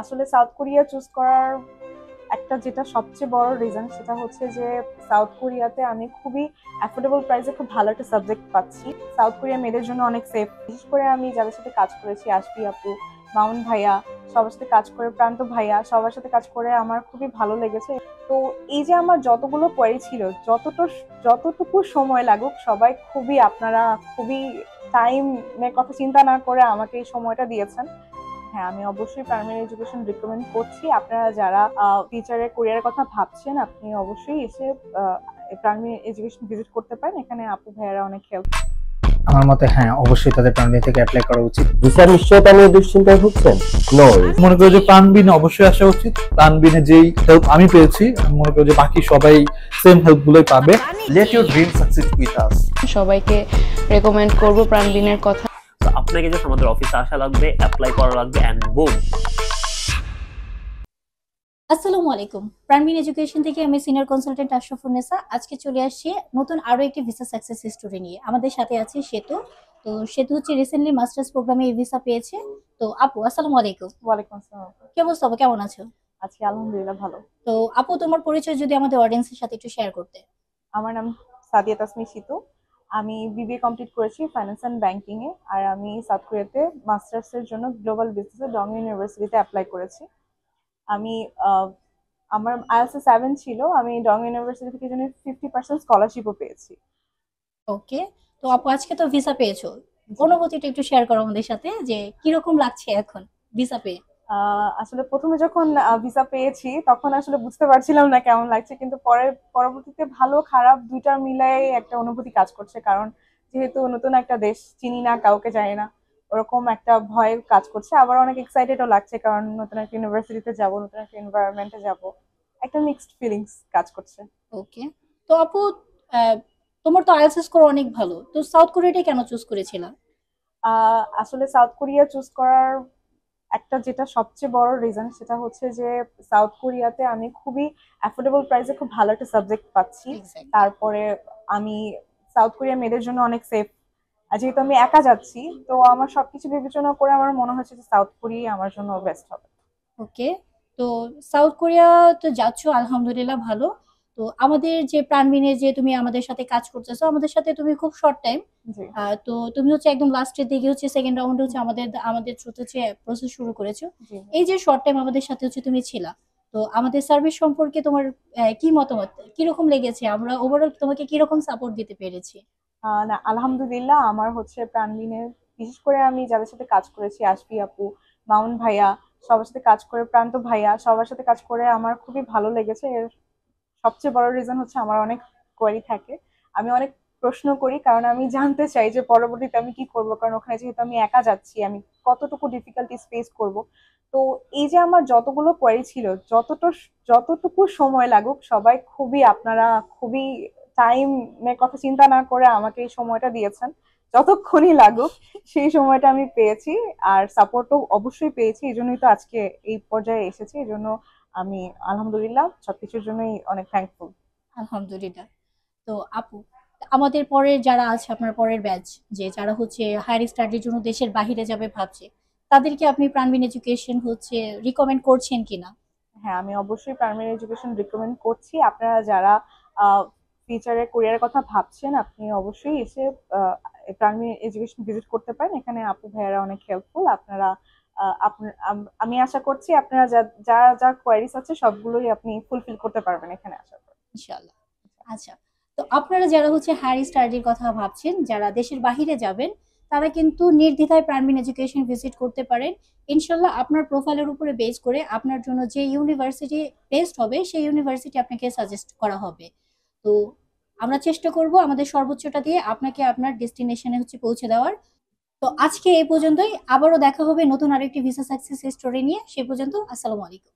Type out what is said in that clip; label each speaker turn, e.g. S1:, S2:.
S1: আসলে south Korea choose করার একটা যেটা সবচেয়ে বড় রিজন সেটা হচ্ছে যে সাউথ কোরিয়াতে আমি খুবই অ্যাফোর্ডেবল প্রাইসে খুব ভালো একটা সাবজেক্ট পাচ্ছি। সাউথ কোরিয়া মেয়েদের জন্য অনেক সেফ, বিশেষ করে আমি যাদের সাথে কাজ করেছি, আশফি আপু, মাউন ভাইয়া, সবার সাথে কাজ করে, প্রান্ত ভাইয়া, সবার সাথে কাজ করে আমার খুবই ভালো লেগেছে। তো এই যে আমার যতগুলো কোয়ারি ছিল, যতটুকু সময় লাগুক, সবাই খুবই, আপনারা খুবই টাইমের কথা চিন্তা না করে আমাকে এই সময়টা দিয়েছেন। হ্যাঁ, আমি অবশ্যই প্রাইমারি এডুকেশন রিকমেন্ড করছি। আপনারা যারা টিচারের কোরিয়ারের কথা ভাবছেন, আপনি অবশ্যই এসে প্রাইমারি এডুকেশন ভিজিট করতে পারেন। এখানে আপু ভাইয়ারা অনেক হেল্প।
S2: আমার মতে হ্যাঁ, অবশ্যই তাদের প্রাণবিন থেকে অ্যাপ্লাই করা উচিত।
S3: ভিসার নিশ্চয়তা নিয়ে দুশ্চিন্তায় ভুগছেন? নো,
S4: মনে করি যে প্রাণবিনে অবশ্যই আসা উচিত। প্রাণবিনে যেই হেল্প আমি পেয়েছি, আমি মনে করি যে বাকি সবাই সেম হেল্প গুলোই পাবে।
S5: Let your dream succeed with us.
S6: সবাইকে রেকমেন্ড করব প্রাণবিনের কথা।
S3: তো আপনাকে জাস্ট আমাদের অফিসে আসা লাগবে, অ্যাপ্লাই করা লাগবে, এন্ড বুম।
S7: আসসালামু আলাইকুম। প্রাণবিন এডুকেশন থেকে আমি সিনিয়র কনসালটেন্ট আশরাফুন্নেসা। আজকে চলে আসছি নতুন আরো একটি ভিসা সাকসেস স্টোরি নিয়ে। আমাদের সাথে আছে সেতু। তো সেতু হচ্ছে রিসেন্টলি মাস্টার্স প্রোগ্রামে এই ভিসা পেয়েছে। তো আপু, আসসালামু আলাইকুম।
S1: ওয়ালাইকুম আসসালাম।
S7: কি অবস্থা আপু, কেমন আছো?
S1: আজকে আলহামদুলিল্লাহ ভালো।
S7: তো আপু, তোমার পরিচয় যদি আমাদের অডিয়েন্সের সাথে একটু শেয়ার করতে।
S1: আমার নাম সাদিয়া তাসমি সিতু। আমি বিবিএ কমপ্লিট করেছি ফাইন্যান্স অ্যান্ড ব্যাংকিং এ। আর আমি সাউথ কোরিয়াতে মাস্টার্স এর জন্য গ্লোবাল বিজনেসে ডং ইউনিভার্সিটিতে অ্যাপ্লাই করেছি। আমি আমার আইএলটিএস 7 ছিল। আমি ডং ইউনিভার্সিটি থেকে জন্য 50% স্কলারশিপও পেয়েছি।
S7: ওকে। তো আপু, আজকে তো ভিসা পেয়েছো, অনুভূতিটা একটু শেয়ার করো আমাদের সাথে, যে কিরকম লাগছে এখন ভিসা পেয়ে?
S1: আসলে প্রথমে যখন ভিসা পেয়েছি তখন আসলে বুঝতে পারছিলাম না কেমন লাগছে, কিন্তু পরবর্তীতে ভালো খারাপ দুইটা মিলাই একটা অনুভূতি কাজ করছে। কারণ যেহেতু নতুন একটা দেশ, চিনি না, কাউকে জানি না, ওরকম একটা ভয় কাজ করছে। আবার অনেক এক্সাইটেডও লাগছে, কারণ নতুন একটা ইউনিভার্সিটিতে যাব, নতুন একটা এনভায়রনমেন্টে যাব। একটা মিক্সড ফিলিংস কাজ করছে।
S7: ওকে। তো আপু, তোমার তো আইএলটিএস স্কোর অনেক ভালো, তো সাউথ কোরিয়াটা কেন চুজ করেছিলা?
S1: আসলে সাউথ কোরিয়া চুজ করার একটা যেটা সবচেয়ে বড় রিজন সেটা হচ্ছে যে সাউথ কোরিয়াতে আমি খুবই অ্যাফোর্ডেবল প্রাইসে খুব ভালো একটা সাবজেক্ট পাচ্ছি। তারপরে আমি সাউথ কোরিয়া মেয়েদের জন্য অনেক সেফ, যেহেতু আমি একা যাচ্ছি, তো আমার সবকিছু বিবেচনা করে আমার মনে হচ্ছে যে সাউথ কোরিয়া আমার জন্য বেস্ট হবে।
S7: ওকে। তো সাউথ কোরিয়া তো যাচ্ছ, আলহামদুলিল্লাহ ভালো। তো আমাদের যে প্রাণবিনের যে তুমি আমাদের সাথে কাজ করতেছো, আমাদের সাথে তুমি খুব শর্ট টাইম,
S1: জি।
S7: তো তুমি হচ্ছে একদম লাস্টের দিকে হচ্ছে সেকেন্ড রাউন্ডে হচ্ছে আমাদের থ্রুতে হচ্ছে প্রসেস শুরু করেছো।
S1: জি।
S7: এই যে শর্ট টাইম আমাদের সাথে হচ্ছে তুমি ছিলা, তো আমাদের সার্ভিস সম্পর্কে তোমার কি মতামত, কিরকম লেগেছে? আমরা ওভারঅল তোমাকে কিরকম সাপোর্ট দিতে পেরেছি?
S1: না, আলহামদুলিল্লাহ আমার হচ্ছে প্রাণবিনের, বিশেষ করে আমি যাদের সাথে কাজ করেছি, আশফি আপু, মাউন ভাইয়া, সবার সাথে কাজ করে, প্রান্ত ভাইয়া, সবার সাথে কাজ করে আমার খুবই ভালো লেগেছে। এর সবচেয়ে বড় রিজন হচ্ছে আমার অনেক কোয়েরি থাকে, আমি অনেক প্রশ্ন করি, কারণ আমি জানতে চাই যে পরবর্তীতে আমি কি করব। কারণ ওখানে যেহেতু আমি একা যাচ্ছি, আমি কতটুকু ডিফিকাল্টিস ফেস করব। তো এই যে আমার যতগুলো কোয়েরি ছিল, যতটুকু সময় লাগুক, সবাই খুবই, আপনারা খুবই টাইমের কথা চিন্তা না করে আমাকে এই সময়টা দিয়েছেন। যতক্ষণই লাগুক সেই সময়টা আমি পেয়েছি, আর সাপোর্টও অবশ্যই পেয়েছি। এই জন্যই তো আজকে এই পর্যায়ে এসেছি। এই জন্য আমি আলহামদুলিল্লাহ সবকিছুর জন্যই অনেক থ্যাঙ্কফুল।
S7: আলহামদুলিল্লাহ। তো আপু, আমাদের পরের যারা আছে, আপনার পরের ব্যাচ, যে যারা হচ্ছে হায়ার স্টাডির জন্য দেশের বাহিরে যাবে ভাবছে, তাদেরকে আপনি প্রাণবিন এডুকেশন হচ্ছে রিকমেন্ড করছেন কিনা?
S1: হ্যাঁ, আমি অবশ্যই প্রাইমারি এডুকেশন রিকমেন্ড করছি। আপনারা যারা ফিউচারে কোরিয়ারের কথা ভাবছেন, আপনি অবশ্যই এসে প্রাইমারি এডুকেশন ভিজিট করতে পারেন। এখানে আপু ভাইয়ারা অনেক হেল্পফুল। আপনারা আমি আশা করছি আপনারা যা যা কোয়ারিজ আছে সবগুলোই আপনি ফুলফিল করতে পারবেন এখানে আসার পর,
S7: ইনশাআল্লাহ। আচ্ছা। তো আপনারা যারা হচ্ছে হায়ার স্টাডির কথা ভাবছেন, যারা দেশের বাহিরে যাবেন, তারা কিন্তু নির্দ্বিধায় প্রাণবিন এডুকেশন ভিজিট করতে পারেন। ইনশাল্লাহ আপনার প্রোফাইলের উপরে বেস করে আপনার জন্য যে ইউনিভার্সিটি বেস্ট হবে সেই ইউনিভার্সিটি আপনাকে সাজেস্ট করা হবে। তো আমরা চেষ্টা করব আমাদের সর্বোচ্চটা দিয়ে আপনাকে আপনার ডেস্টিনেশনে হচ্ছে পৌঁছে দেওয়ার। তো আজকে এই পর্যন্তই, আবারও দেখা হবে নতুন আরেকটি ভিসা সাকসেস স্টোরি নিয়ে। সে পর্যন্ত আসসালামু আলাইকুম।